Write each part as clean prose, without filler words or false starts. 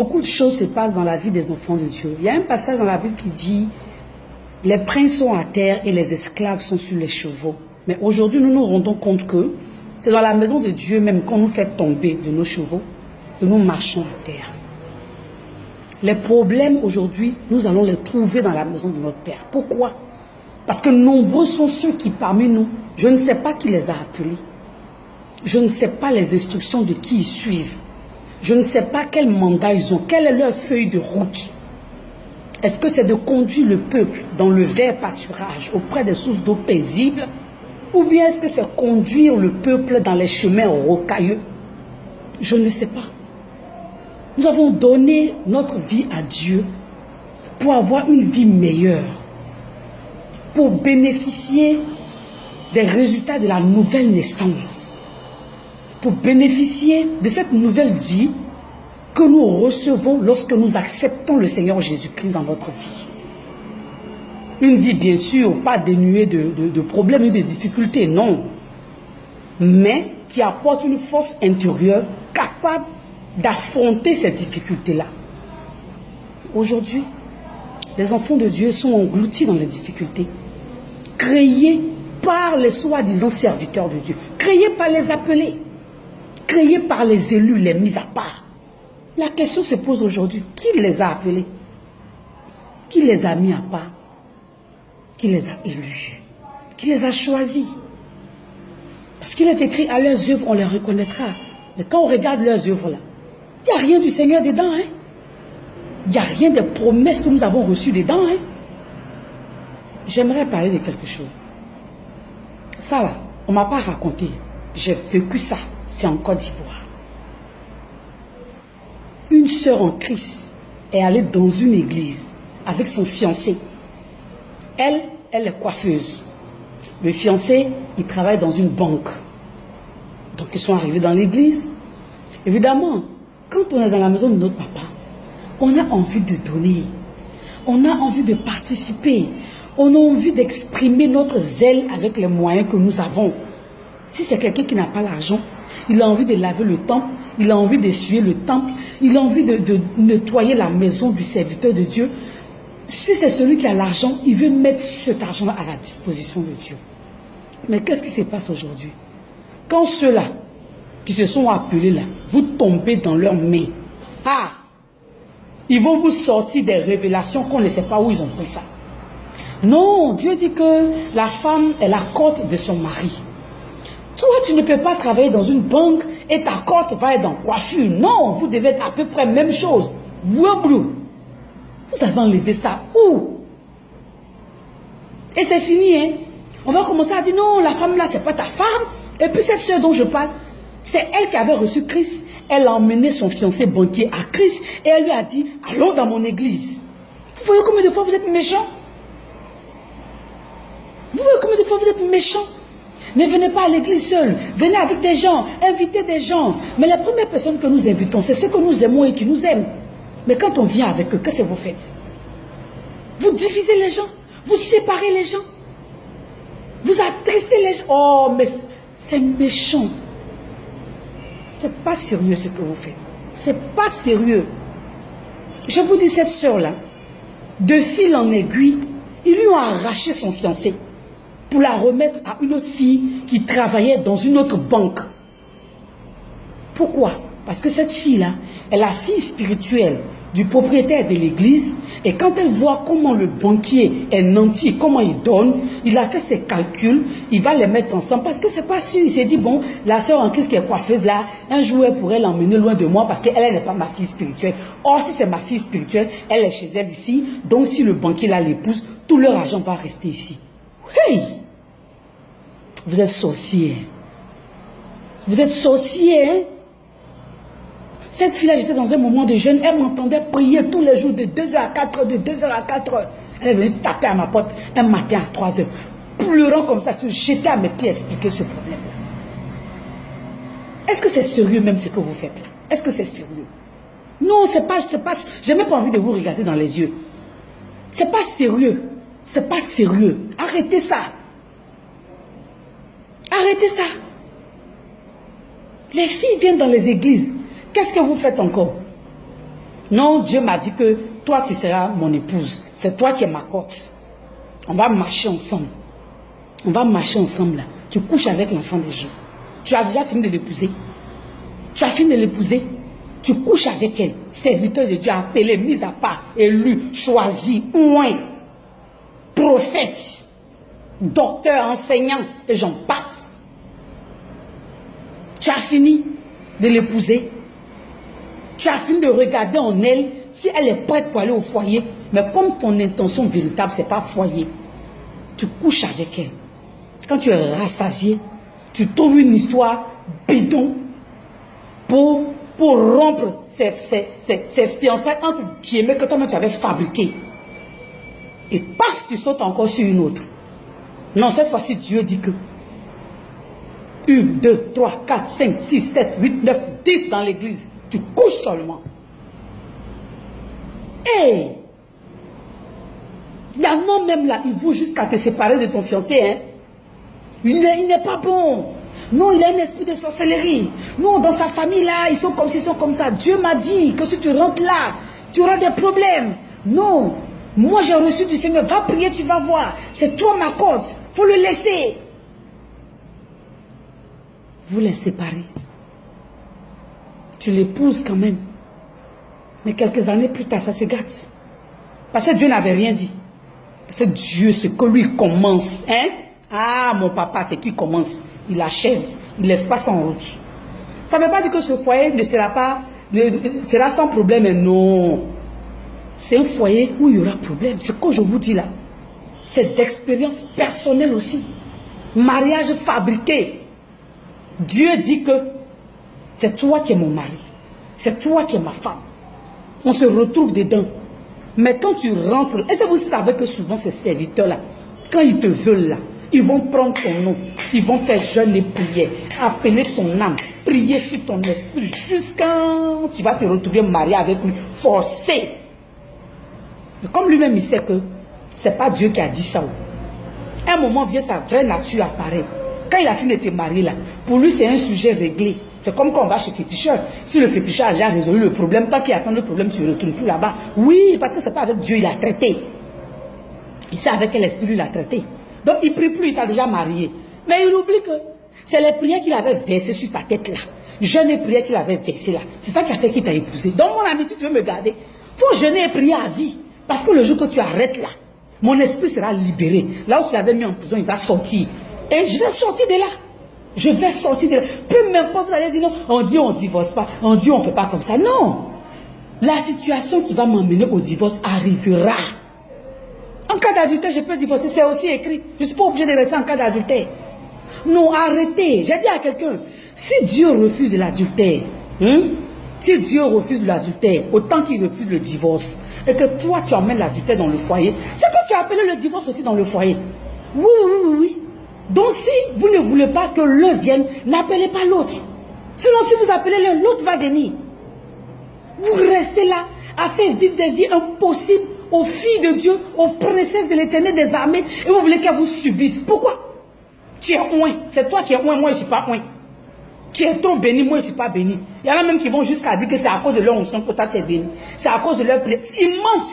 Beaucoup de choses se passent dans la vie des enfants de Dieu. Il y a un passage dans la Bible qui dit « Les princes sont à terre et les esclaves sont sur les chevaux ». Mais aujourd'hui, nous nous rendons compte que c'est dans la maison de Dieu même qu'on nous fait tomber de nos chevaux et nous marchons à terre. Les problèmes aujourd'hui, nous allons les trouver dans la maison de notre Père. Pourquoi? Parce que nombreux sont ceux qui parmi nous, je ne sais pas qui les a appelés. Je ne sais pas les instructions de qui ils suivent. Je ne sais pas quel mandat ils ont, quelle est leur feuille de route. Est-ce que c'est de conduire le peuple dans le vert pâturage auprès des sources d'eau paisibles, ou bien est-ce que c'est conduire le peuple dans les chemins rocailleux? Je ne sais pas. Nous avons donné notre vie à Dieu pour avoir une vie meilleure, pour bénéficier des résultats de la nouvelle naissance, pour bénéficier de cette nouvelle vie que nous recevons lorsque nous acceptons le Seigneur Jésus-Christ dans notre vie. Une vie, bien sûr, pas dénuée de problèmes et de difficultés, non. Mais qui apporte une force intérieure capable d'affronter ces difficultés-là. Aujourd'hui, les enfants de Dieu sont engloutis dans les difficultés, créés par les soi-disant serviteurs de Dieu, créés par les appelés, créés par les élus, les mis à part. La question se pose aujourd'hui, qui les a appelés? Qui les a mis à part? Qui les a élus? Qui les a choisis? Parce qu'il est écrit, à leurs œuvres, on les reconnaîtra. Mais quand on regarde leurs œuvres là, il n'y a rien du Seigneur dedans. Hein? Il n'y a rien des promesses que nous avons reçues dedans. Hein? J'aimerais parler de quelque chose. Ça là, on ne m'a pas raconté. J'ai vécu ça. C'est en Côte d'Ivoire. Une sœur en Christ est allée dans une église avec son fiancé. Elle est coiffeuse. Le fiancé, il travaille dans une banque. Donc ils sont arrivés dans l'église. Évidemment, quand on est dans la maison de notre papa, on a envie de donner. On a envie de participer. On a envie d'exprimer notre zèle avec les moyens que nous avons. Si c'est quelqu'un qui n'a pas l'argent, il a envie de laver le temple, il a envie d'essuyer le temple, il a envie de nettoyer la maison du serviteur de Dieu. Si c'est celui qui a l'argent, il veut mettre cet argent à la disposition de Dieu. Mais qu'est-ce qui se passe aujourd'hui? Quand ceux-là qui se sont appelés là, vous tombez dans leurs mains, ils vont vous sortir des révélations qu'on ne sait pas où ils ont pris ça. Non, Dieu dit que la femme est la côte de son mari. Toi, tu ne peux pas travailler dans une banque et ta côte va être dans coiffure. Non, vous devez être à peu près la même chose. Vous avez enlevé ça où? Et c'est fini, hein? On va commencer à dire non, la femme là, c'est pas ta femme. Et puis cette soeur dont je parle, c'est elle qui avait reçu Christ. Elle a emmené son fiancé banquier à Christ et elle lui a dit, allons dans mon église. Vous voyez combien de fois vous êtes méchants? Vous voyez combien de fois vous êtes méchants? Ne venez pas à l'église seul, venez avec des gens, invitez des gens. Mais la première personne que nous invitons, c'est ceux que nous aimons et qui nous aiment. Mais quand on vient avec eux, qu'est-ce que vous faites? Vous divisez les gens, vous séparez les gens, vous attristez les gens. Oh, mais c'est méchant. C'est pas sérieux ce que vous faites. C'est pas sérieux. Je vous dis, cette sœur-là, de fil en aiguille, ils lui ont arraché son fiancé pour la remettre à une autre fille qui travaillait dans une autre banque. Pourquoi? Parce que cette fille-là est la fille spirituelle du propriétaire de l'église, et quand elle voit comment le banquier est nanti, comment il donne, il a fait ses calculs, il va les mettre ensemble parce que c'est pas sûr. Il s'est dit, bon, la sœur en Christ qui est coiffeuse là, un jour elle pourrait l'emmener loin de moi parce qu'elle n'est pas ma fille spirituelle. Or, si c'est ma fille spirituelle, elle est chez elle ici, donc si le banquier là l'épouse, tout leur argent va rester ici. Hey! Vous êtes sorciers. Vous êtes sorciers, hein? Cette fille-là, j'étais dans un moment de jeûne, elle m'entendait prier tous les jours de 2h à 4h, de 2h à 4h. Elle est venue taper à ma porte un matin à 3h, pleurant comme ça, se jeter à mes pieds, expliquer ce problème-là. Est-ce que c'est sérieux même ce que vous faites là? Est-ce que c'est sérieux? Non, c'est pas, j'ai même pas envie de vous regarder dans les yeux. C'est pas sérieux. C'est pas sérieux. Arrêtez ça. Arrêtez ça. Les filles viennent dans les églises. Qu'est-ce que vous faites encore? Non, Dieu m'a dit que toi, tu seras mon épouse. C'est toi qui es ma cote. On va marcher ensemble. On va marcher ensemble là. Tu couches avec l'enfant des gens. Tu as déjà fini de l'épouser. Tu as fini de l'épouser. Tu couches avec elle. Serviteur de Dieu, appelé, mis à part, élu, choisi, oint, prophète, docteur, enseignant, et j'en passe. Tu as fini de l'épouser. Tu as fini de regarder en elle si elle est prête pour aller au foyer. Mais comme ton intention véritable, ce n'est pas foyer, tu couches avec elle. Quand tu es rassasié, tu trouves une histoire bidon pour rompre ces fiançailles entre guillemets que toi-même tu avais fabriquées. Et paf, tu sautes encore sur une autre. Non, cette fois-ci, Dieu dit que 1, 2, 3, 4, 5, 6, 7, 8, 9, 10 dans l'église. Tu couches seulement. Et il y a un homme même là, il vaut jusqu'à te séparer de ton fiancé. Hein? Il n'est pas bon. Non, il a un esprit de sorcellerie. Non, dans sa famille là, ils sont comme ci, ils sont comme ça. Dieu m'a dit que si tu rentres là, tu auras des problèmes. Non, moi j'ai reçu du Seigneur. Va prier, tu vas voir. C'est toi ma côte. Faut le laisser. Vous les séparez. Tu l'épouses quand même. Mais quelques années plus tard, ça se gâte. Parce que Dieu n'avait rien dit. Parce que Dieu, c'est que lui commence. Hein? Ah, mon papa, c'est qui commence. Il achève. Il ne laisse pas ça en route. Ça ne veut pas dire que ce foyer ne sera sans problème. Mais non. C'est un foyer où il y aura problème. Ce que je vous dis là, c'est d'expérience personnelle aussi. Mariage fabriqué. Dieu dit que c'est toi qui es mon mari. C'est toi qui es ma femme. On se retrouve dedans. Mais quand tu rentres, est-ce que vous savez que souvent ces serviteurs-là, quand ils te veulent là, ils vont prendre ton nom, ils vont faire jeûne et prière, appeler ton âme, prier sur ton esprit, jusqu'à tu vas te retrouver marié avec lui, forcé. Et comme lui-même il sait que c'est pas Dieu qui a dit ça. À un moment vient, sa vraie nature apparaît. Quand il a fini de te marier là, pour lui c'est un sujet réglé. C'est comme quand on va chez féticheur. Si le féticheur a déjà résolu le problème, tant qu'il attend le problème, tu ne retournes plus là-bas. Oui, parce que c'est pas avec Dieu il a traité. Il sait avec quel esprit il l'a traité. Donc il ne prie plus, il t'a déjà marié. Mais il oublie que c'est les prières qu'il avait versées sur ta tête là. Jeûne et prières qu'il avait versées là. C'est ça qui a fait qu'il t'a épousé. Donc mon ami, tu veux me garder. Il faut jeûner et prier à vie. Parce que le jour que tu arrêtes là, mon esprit sera libéré. Là où tu l'avais mis en prison, il va sortir. Et je vais sortir de là. Je vais sortir de là. Peu m'importe, vous allez dire non, on dit on ne divorce pas, on dit on ne fait pas comme ça. Non. La situation qui va m'emmener au divorce arrivera. En cas d'adultère, je peux divorcer, c'est aussi écrit. Je ne suis pas obligé de rester en cas d'adultère. Non, arrêtez. J'ai dit à quelqu'un, si Dieu refuse de l'adultère, si Dieu refuse de l'adultère, autant qu'il refuse le divorce, et que toi tu emmènes l'adultère dans le foyer, c'est que tu as appelé le divorce aussi dans le foyer. Oui, oui, oui, oui. Donc si vous ne voulez pas que l'un vienne, n'appelez pas l'autre. Sinon si vous appelez l'un, l'autre va venir. Vous restez là à faire vivre des vies impossibles aux filles de Dieu, aux princesses de l'Éternel des armées, et vous voulez qu'elles vous subissent. Pourquoi? Tu es oint, c'est toi qui es oint, moi je ne suis pas oint. Tu es trop béni, moi je ne suis pas béni. Il y en a même qui vont jusqu'à dire que c'est à cause de leur onction que toi tu es béni. C'est à cause de leur prière. Ils mentent.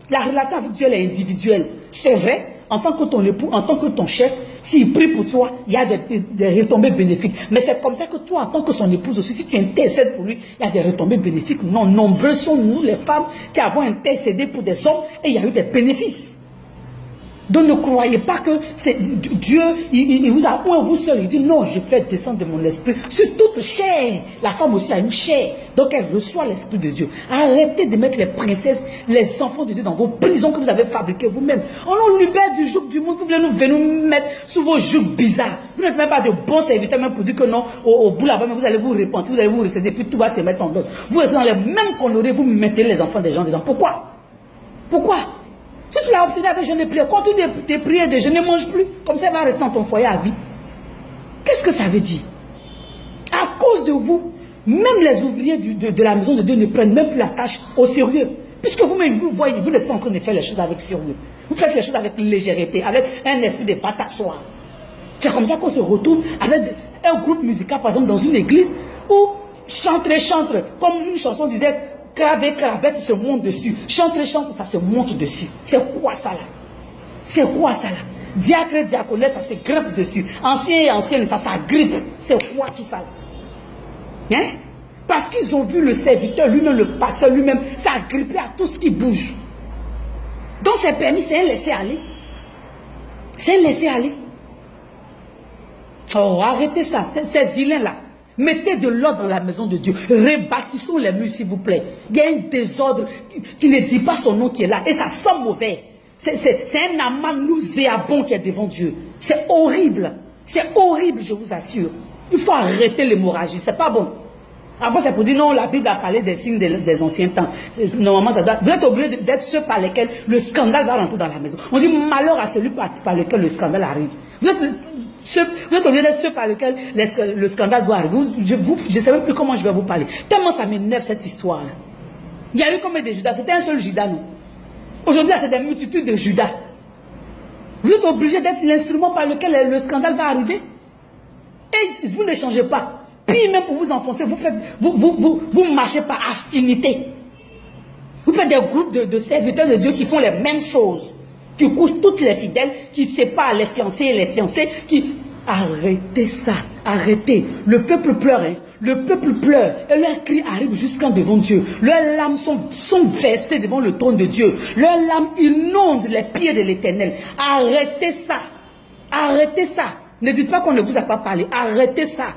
La relation avec Dieu est individuelle. C'est vrai. En tant que ton époux, en tant que ton chef, s'il prie pour toi, il y a des retombées bénéfiques. Mais c'est comme ça que toi, en tant que son épouse aussi, si tu intercèdes pour lui, il y a des retombées bénéfiques. Non, nombreux sont nous, les femmes, qui avons intercédé pour des hommes et il y a eu des bénéfices. Donc ne croyez pas que c'est Dieu, il vous a point vous seul. Il dit non, je fais descendre de mon esprit sur toute chair. La femme aussi a une chair. Donc elle reçoit l'esprit de Dieu. Arrêtez de mettre les princesses, les enfants de Dieu dans vos prisons que vous avez fabriquées vous-même. On nous libère du joug du monde. Vous voulez nous mettre sous vos jougs bizarres. Vous n'êtes même pas de bons serviteurs même pour dire que non, au bout là-bas, vous allez vous repentir, vous allez vous recéder, puis tout va se mettre en ordre. Vous restez dans les mêmes conneries, vous mettez les enfants des gens dedans. Pourquoi? Pourquoi? Si tu l'as obtenu avec jeûne et prière, continue tes prières de je ne mange plus. Comme ça, elle va rester dans ton foyer à vie. Qu'est-ce que ça veut dire? À cause de vous, même les ouvriers de la maison de Dieu ne prennent même plus la tâche au sérieux. Puisque vous-même, vous voyez, vous n'êtes pas en train de faire les choses avec sérieux. Vous faites les choses avec légèreté, avec un esprit de va-t'asseoir. C'est comme ça qu'on se retrouve avec un groupe musical, par exemple, dans une église, où chantre, comme une chanson disait, crabette se monte dessus. Chante, ça se monte dessus. C'est quoi ça là? C'est quoi ça là? Diacre, diaconesse, ça se grimpe dessus. Ancien et ancienne, ça s'agrippe. C'est quoi tout ça là? Hein? Parce qu'ils ont vu le serviteur lui-même, le pasteur lui-même, s'agripper à tout ce qui bouge. Donc c'est permis, c'est un laisser-aller. C'est un laisser-aller. Oh, arrêtez ça, c'est vilain là. Mettez de l'ordre dans la maison de Dieu. Rebâtissons les murs, s'il vous plaît. Il y a un désordre qui ne dit pas son nom qui est là. Et ça sent mauvais. C'est un amas nauséabond qui est devant Dieu. C'est horrible. C'est horrible, je vous assure. Il faut arrêter l'hémorragie. C'est pas bon. Après, c'est pour dire non, la Bible a parlé des signes des anciens temps. Normalement, ça doit. Vous êtes obligé d'être ceux par lesquels le scandale va rentrer dans la maison. On dit malheur à celui par lequel le scandale arrive. Vous êtes obligé d'être ceux par lesquels le scandale doit arriver. Je ne sais même plus comment je vais vous parler. Tellement ça m'énerve cette histoire-là. Il y a eu combien de Judas? C'était un seul Judas, non? Aujourd'hui, c'est des multitudes de Judas. Vous êtes obligé d'être l'instrument par lequel le scandale va arriver. Et vous ne changez pas. Puis même pour vous enfoncer, vous marchez par affinité. Vous faites des groupes de serviteurs de Dieu qui font les mêmes choses. Qui couchent toutes les fidèles, qui séparent les fiancés et les fiancés, qui... Arrêtez ça, arrêtez. Le peuple pleure, hein. Le peuple pleure. Et leurs cris arrivent jusqu'en devant Dieu. Leurs larmes sont versées devant le trône de Dieu. Leurs larmes inondent les pieds de l'Éternel. Arrêtez ça. Arrêtez ça. Ne dites pas qu'on ne vous a pas parlé. Arrêtez ça.